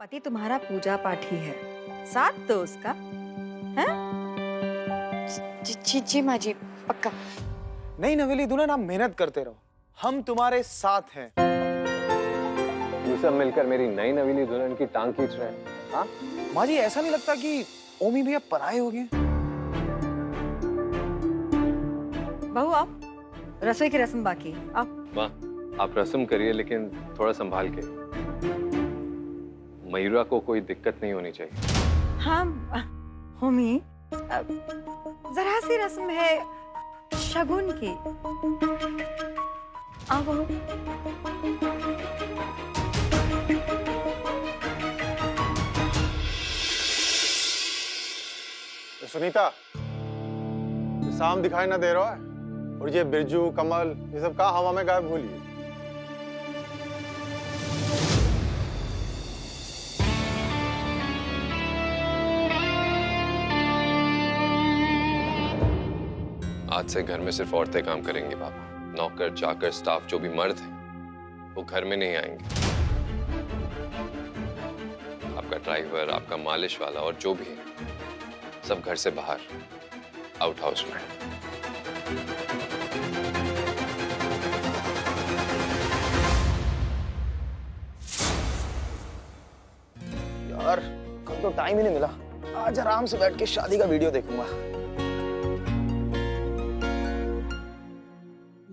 पति तुम्हारा पूजा पाठी है, साथ दो उसका, है? जी माँ जी, पक्का। नहीं नवेली दुल्हन, आप मेहनत करते रहो, हम तुम्हारे साथ हैं। ये सब मिलकर मेरी नई नवीली दुल्हन की टांग खींच रहे हैं। हाँ माँ जी, ऐसा नहीं लगता कि ओमी भैया पराये हो गए? बहू आओ, रसोई की रस्म बाकी है, आओ। माँ, आप रस्म करिए लेकिन थोड़ा संभाल के। मयूरा को कोई दिक्कत नहीं होनी चाहिए। हाँ होमी, जरा सी रस्म है शगुन की। आओ बहू। सुनीता, शाम दिखाई ना दे रहा है और ये बिरजू कमल ये सब कहाँ हवा में गायब हो लिए? आज से घर में सिर्फ औरतें काम करेंगी पापा। नौकर चाकर स्टाफ जो भी मर्द हैं वो घर में नहीं आएंगे। आपका ड्राइवर, आपका मालिश वाला और जो भी है सब घर से बाहर, आउट हाउस में। यार कल तो टाइम ही नहीं मिला, आज आराम से बैठ के शादी का वीडियो देखूंगा।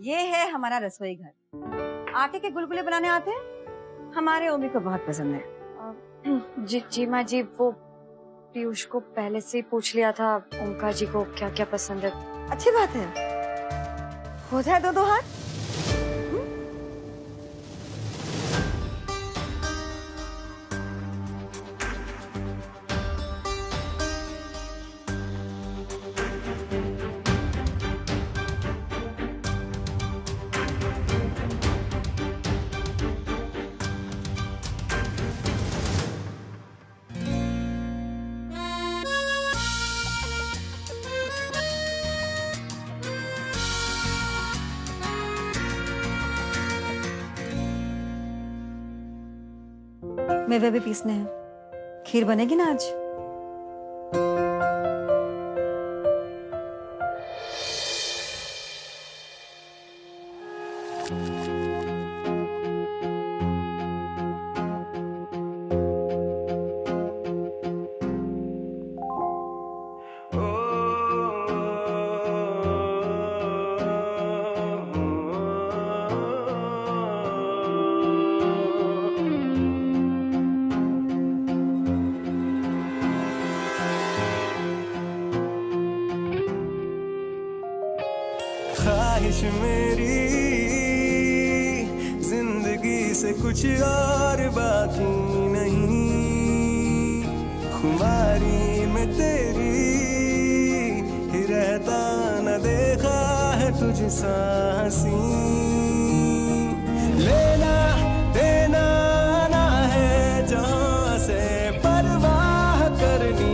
ये है हमारा रसोई घर। आटे के गुलगुले बनाने आते हैं, हमारे ओमी को बहुत पसंद है। जी माँ जी, वो पीयूष को पहले से ही पूछ लिया था ओमकार जी को क्या क्या पसंद है। अच्छी बात है, हो जाए दो हाथ। मेवे भी पीसने हैं, खीर बनेगी ना आज? ख्वाहिश मेरी जिंदगी से कुछ और बाकी नहीं, खुमारी में तेरी ही रहता न देखा है तुझ सांसी, लेना देना ना है जहां से परवाह करनी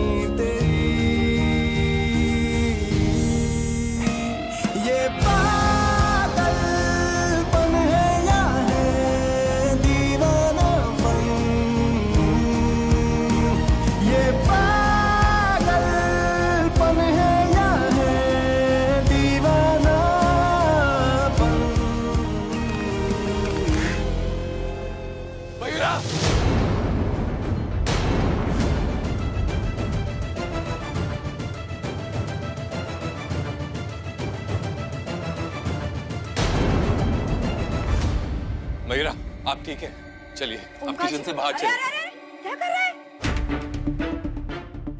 मयूरा, आप ठीक है? चलिए आप किचन से बाहर चलिए। अरे, क्या कर रहे हैं?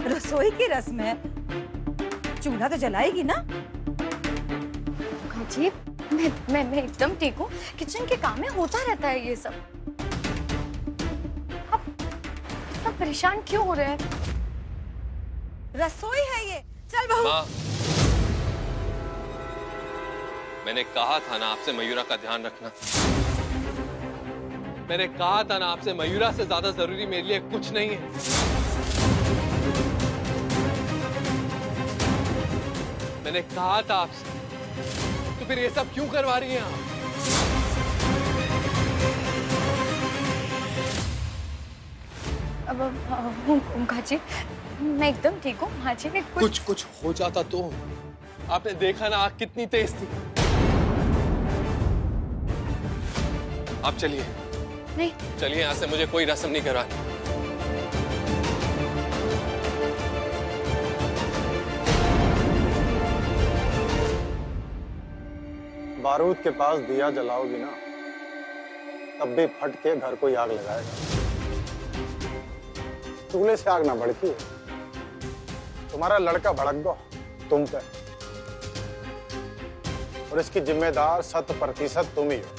रसोई की रस्म है, चूल्हा तो जलाएगी ना? जी मैं एकदम ठीक हूँ, किचन के काम में होता रहता है ये सब। आप इतना परेशान क्यों हो रहे हैं? रसोई है ये, चल बहू। माँ, मैंने कहा था ना आपसे मयूरा का ध्यान रखना। मैंने कहा था ना आपसे मयूरा से ज्यादा जरूरी मेरे लिए कुछ नहीं है। मैंने कहा था आपसे, तो फिर ये सब क्यों करवा रही हैं आप? अब ओमकार जी, मैं एकदम ठीक हूँ। माँ जी ने कुछ हो जाता तो? आपने देखा ना आग कितनी तेज थी। आप चलिए। नहीं, चलिए यहाँ से, मुझे कोई रस्म नहीं करवानी। बारूद के पास दिया जलाओगी ना, तब भी फट के घर को आग लगाएगा। चूल्हे से आग ना भड़की। तुम्हारा लड़का भड़क गो तुम पे, और इसकी जिम्मेदार 100% तुम ही हो।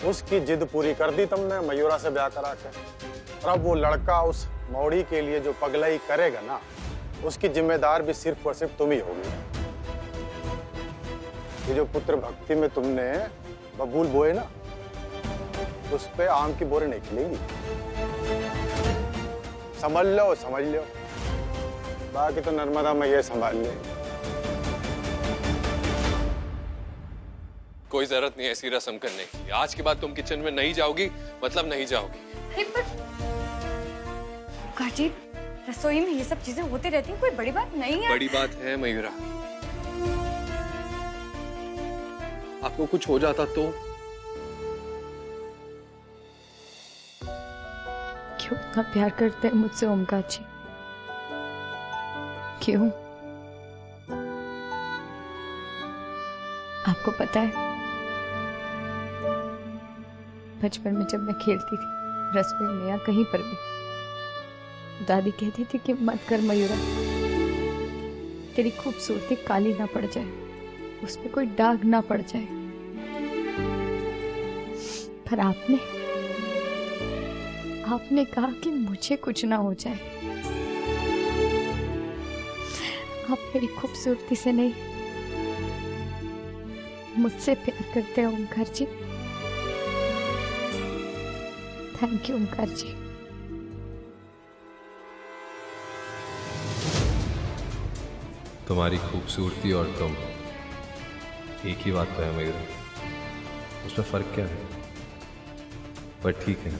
उसकी जिद पूरी कर दी तुमने मयूरा से ब्याह करा के, और अब वो लड़का उस मौड़ी के लिए जो पगलाई करेगा ना, उसकी जिम्मेदार भी सिर्फ और सिर्फ तुम ही होगी। ये जो पुत्र भक्ति में तुमने बबूल बोए ना, उस पे आम की बोरे नहीं खिलेंगी। समझ लो। बाकी तो नर्मदा मैया संभाल ले। कोई जरूरत नहीं है ऐसी रस्म करने की। आज के बाद तुम किचन में नहीं जाओगी, मतलब नहीं जाओगी। ओमकार जी, रसोई में ये सब चीजें होती रहती हैं, कोई बड़ी बात नहीं है। बड़ी बात है मयूरा। आपको कुछ हो जाता तो? क्यों इतना प्यार करते हैं मुझसे ओमकार जी? क्यों? आपको पता है, बचपन में जब मैं खेलती थी रसोई में या कहीं पर भी, दादी कहती थी कि मत कर मयूरा, तेरी खूबसूरती काली ना पड़ जाए, उस पे कोई दाग ना पड़ जाए। पर आपने कहा कि मुझे कुछ ना हो जाए। आप मेरी खूबसूरती से नहीं, मुझसे प्यार करते हैं ओमकार जी। थैंक यू ओमकार जी। तुम्हारी खूबसूरती और तुम एक ही बात तो है मयूरा, उसमें फर्क क्या है? पर ठीक है,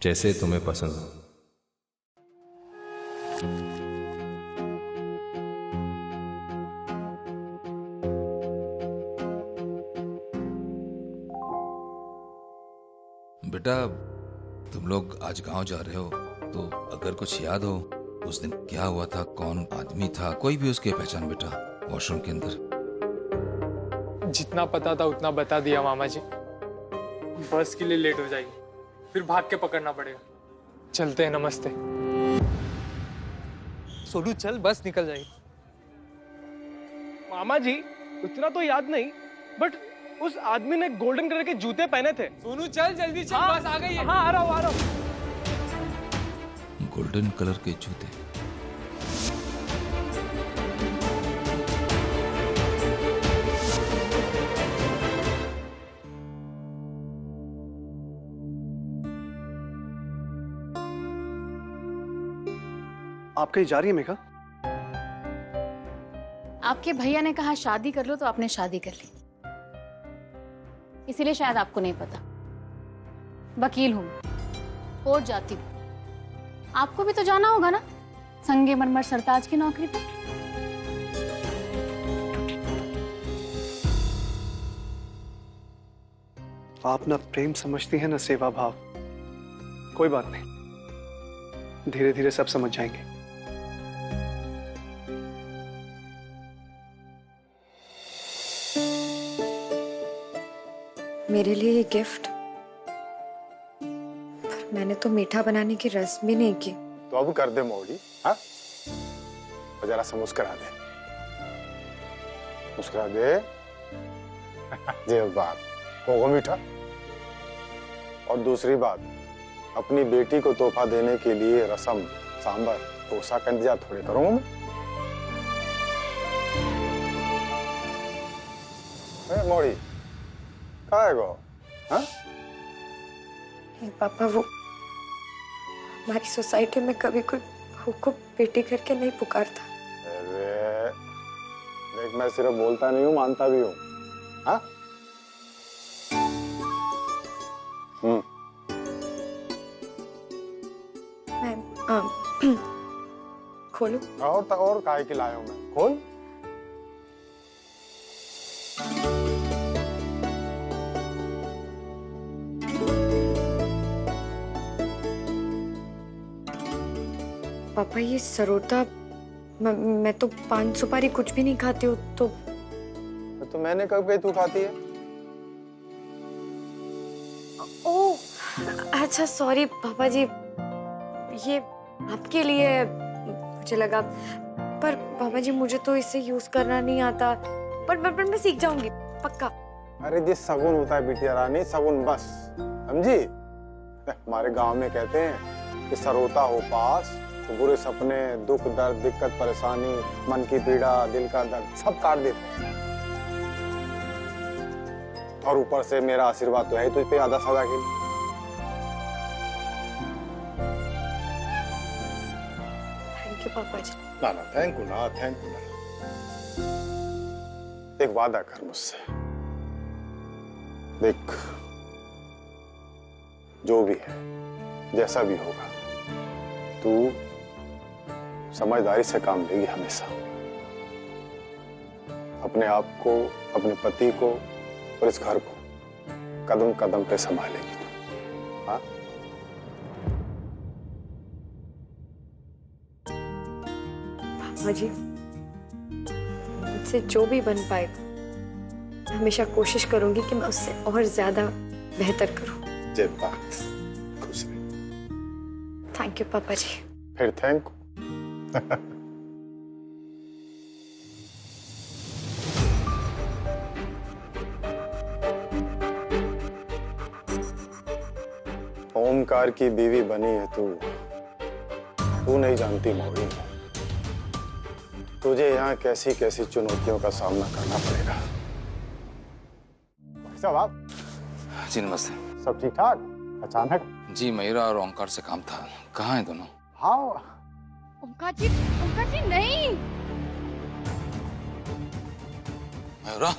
जैसे तुम्हें पसंद हो। बेटा, तुम लोग आज गांव जा रहे हो, तो अगर कुछ याद हो उस दिन क्या हुआ था, कौन आदमी था, कोई भी उसकी पहचान बेटा, वॉशरूम के अंदर। जितना पता था उतना बता दिया मामा जी। बस के लिए लेट हो जाएगी, फिर भाग के पकड़ना पड़ेगा। चलते हैं, नमस्ते। सोनू चल, बस निकल जाएगी। मामा जी, उतना तो याद नहीं, बट उस आदमी ने गोल्डन कलर के जूते पहने थे। सोनू चल, जल्दी चल, बस आ गई है। हाँ, आ रहा हूँ। गोल्डन कलर के जूते? आप कहीं जा रही है मेघा? आपके भैया ने कहा शादी कर लो, तो आपने शादी कर ली, इसीलिए शायद आपको नहीं पता। वकील हूं, कोर्ट जाती हूँ। आपको भी तो जाना होगा ना संगे मरमर सरताज की नौकरी पर। आप ना प्रेम समझती हैं ना सेवा भाव। कोई बात नहीं, धीरे धीरे सब समझ जाएंगे। मेरे लिए ये गिफ्ट, पर मैंने तो मीठा बनाने की रस्म भी नहीं की। तो अब कर दे मोड़ी, हाँ? और जरा सा मुस्कुरा दे, मुस्कुरा दे। ये बात होगा मीठा। और दूसरी बात, अपनी बेटी को तोहफा देने के लिए रसम, सांबर, डोसा का इंतजार थोड़े करूंगा मैं। मोड़ी कहाँ है गो? हाँ? पापा, वो हमारी सोसाइटी में कभी कोई बहू को बेटी करके नहीं पुकारता। अरे देख, मैं सिर्फ बोलता नहीं हूँ, मानता भी हूँ। हाँ? खोलूं? और काहे के लाया हूं मैं? खोल। पापा ये सरोता, मैं तो पान सुपारी कुछ भी नहीं खाती हूँ। तो मैंने कब कही तू खाती है? ओह अच्छा सॉरी पापा जी, ये आपके लिए है। मुझे लगा, पर पापा जी मुझे तो इसे यूज करना नहीं आता, पर मैं सीख जाऊंगी पक्का। अरे जी सगुन होता है बिटिया रानी, सगुन बस, समझी? हमारे गांव में कहते हैं कि सरोता हो पास तो बुरे सपने, दुख दर्द, दिक्कत परेशानी, मन की पीड़ा, दिल का दर्द सब काट देते हैं। और ऊपर से मेरा आशीर्वाद तो है तुझ पे आधा सदा के लिए। थैंक यू पापा जी। ना थैंक यू ना, थैंक यू ना। एक वादा कर मुझसे, देख जो भी है जैसा भी होगा तू समझदारी से काम लेगी हमेशा। अपने आप को, अपने पति को और इस घर को कदम कदम पे संभालेगी तू। हाँ? पापा जी मुझसे जो भी बन पाएगा हमेशा कोशिश करूंगी कि मैं उससे और ज्यादा बेहतर करूं। जय बात, खुश रहे। थैंक यू पापा जी। फिर थैंक यू। ओमकार की बीवी बनी है तू नहीं जानती मौरी, तुझे यहाँ कैसी कैसी चुनौतियों का सामना करना पड़ेगा। साहब आप जी नमस्ते। सब ठीक ठाक? अचानक? जी मयूरा और ओंकार से काम था। कहाँ हैं दोनों? हाँ ओंकार जी नहीं। मयूरा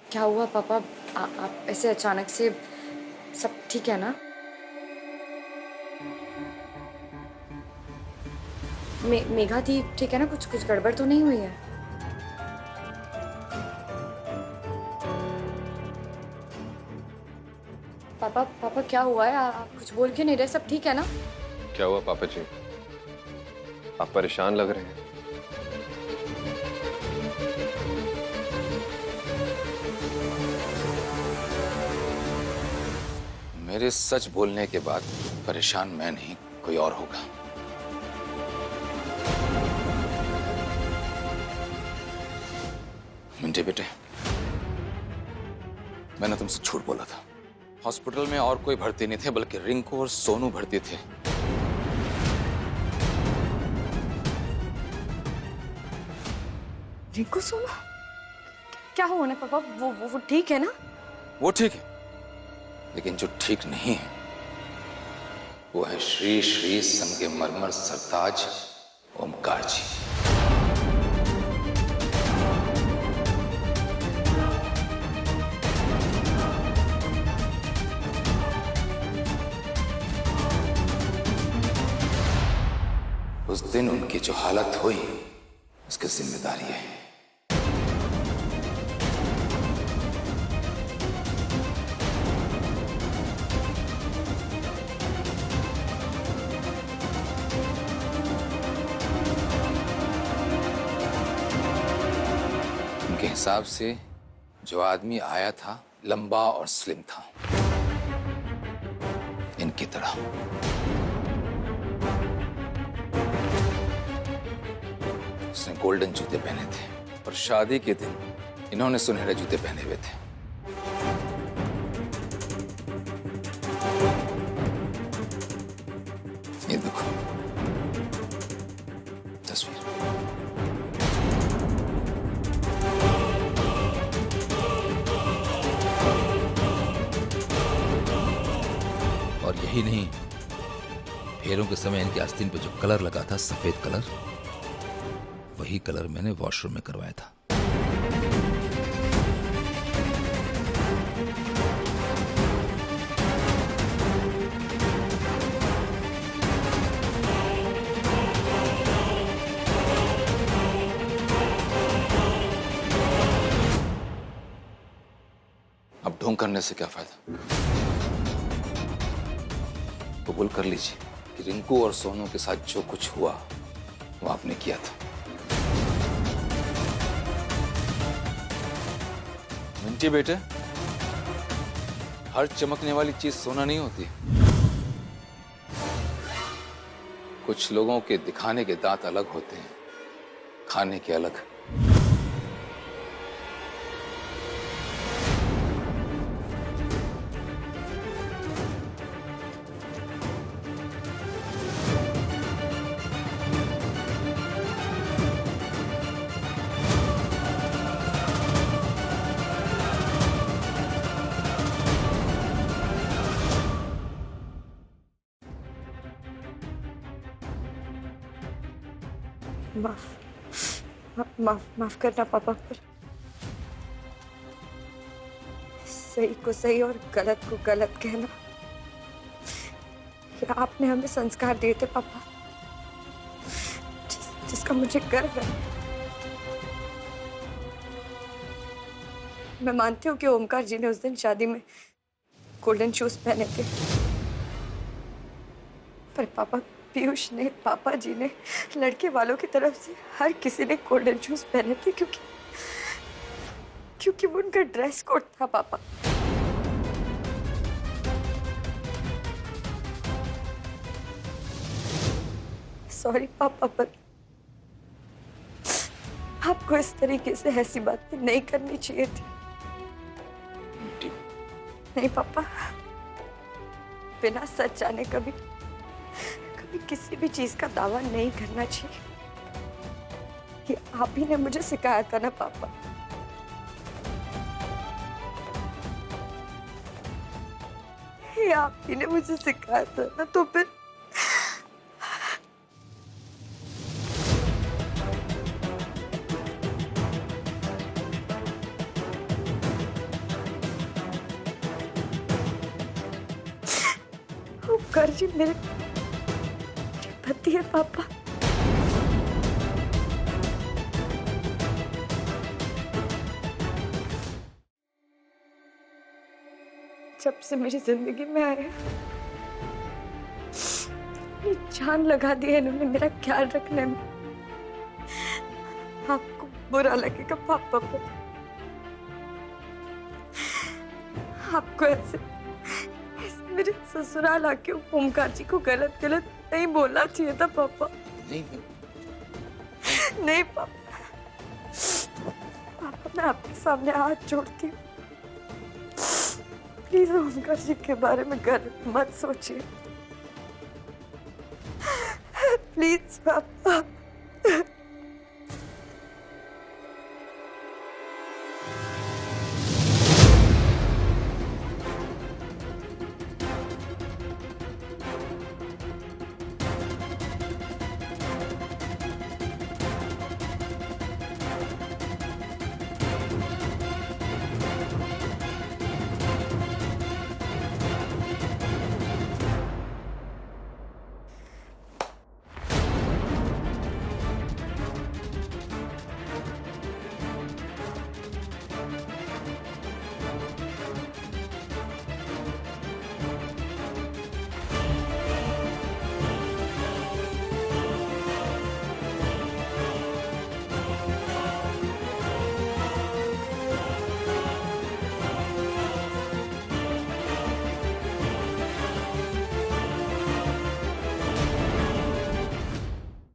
क्या हुआ पापा? आप ऐसे अचानक से, सब ठीक है ना? मेघा थी ठीक है ना? कुछ गड़बड़ तो नहीं हुई है? पापा क्या हुआ है? आप कुछ बोल क्यों नहीं रहे? सब ठीक है ना? क्या हुआ पापा जी? आप परेशान लग रहे हैं। मेरे सच बोलने के बाद परेशान मैं नहीं, कोई और होगा। मिंटे बेटे, मैंने तुमसे झूठ बोला था। हॉस्पिटल में और कोई भर्ती नहीं थे, बल्कि रिंकू और सोनू भर्ती थे। रिंकू सोनू? क्या हुआ ना पापा? वो ठीक है ना? वो ठीक है, लेकिन जो ठीक नहीं है वो है श्री श्री संगमरमर सरताज ओमकार जी। उस दिन उनकी जो हालत हुई उसकी जिम्मेदारी है। उनके हिसाब से जो आदमी आया था लंबा और स्लिम था, इनकी तरह। उसने गोल्डन जूते पहने थे और शादी के दिन इन्होंने सुनहरे जूते पहने हुए थे। ये देखो तस्वीर। और यही नहीं, फेरों के समय इनके आस्तीन पे जो कलर लगा था, सफेद कलर, वही कलर मैंने वॉशरूम में करवाया था। अब ढोंग करने से क्या फायदा? कबूल कर लीजिए कि रिंकू और सोनू के साथ जो कुछ हुआ वो आपने किया था। मिंटी बेटे, हर चमकने वाली चीज सोना नहीं होती। कुछ लोगों के दिखाने के दांत अलग होते हैं, खाने के अलग। माफ करना पापा, पर सही को सही और गलत को गलत कहना, ये आपने हमें संस्कार दिए थे पापा, जिसका मुझे गर्व है। मैं मानती हूँ कि ओमकार जी ने उस दिन शादी में गोल्डन शूज पहने थे, पर पापा, पीयूष ने, पापा जी ने, लड़के वालों की तरफ से हर किसी ने गोल्डन शूज पहने थे, क्योंकि वो उनका ड्रेस कोड था पापा। सॉरी पापा, पर आपको इस तरीके से ऐसी बातें नहीं करनी चाहिए थी। नहीं पापा, बिना सच जाने कभी किसी भी चीज का दावा नहीं करना चाहिए। ये आप ही ने मुझे सिखाया था ना पापा। ये आप ही ने मुझे सिखाया था ना, तो फिर ओमकार जी मेरे पति है पापा। जब से मेरी जिंदगी में आए, जान लगा दी है इन्होंने मेरा ख्याल रखने में। आपको बुरा लगेगा पापा, पर आपको ऐसे मेरे ससुराल आके ओमकार जी को गलत नहीं बोलना चाहिए था पापा। नहीं पापा, मैं आपके सामने हाथ जोड़ती हूँ, प्लीज ओमकार जी के बारे में गलत मत सोचिए, प्लीज पापा।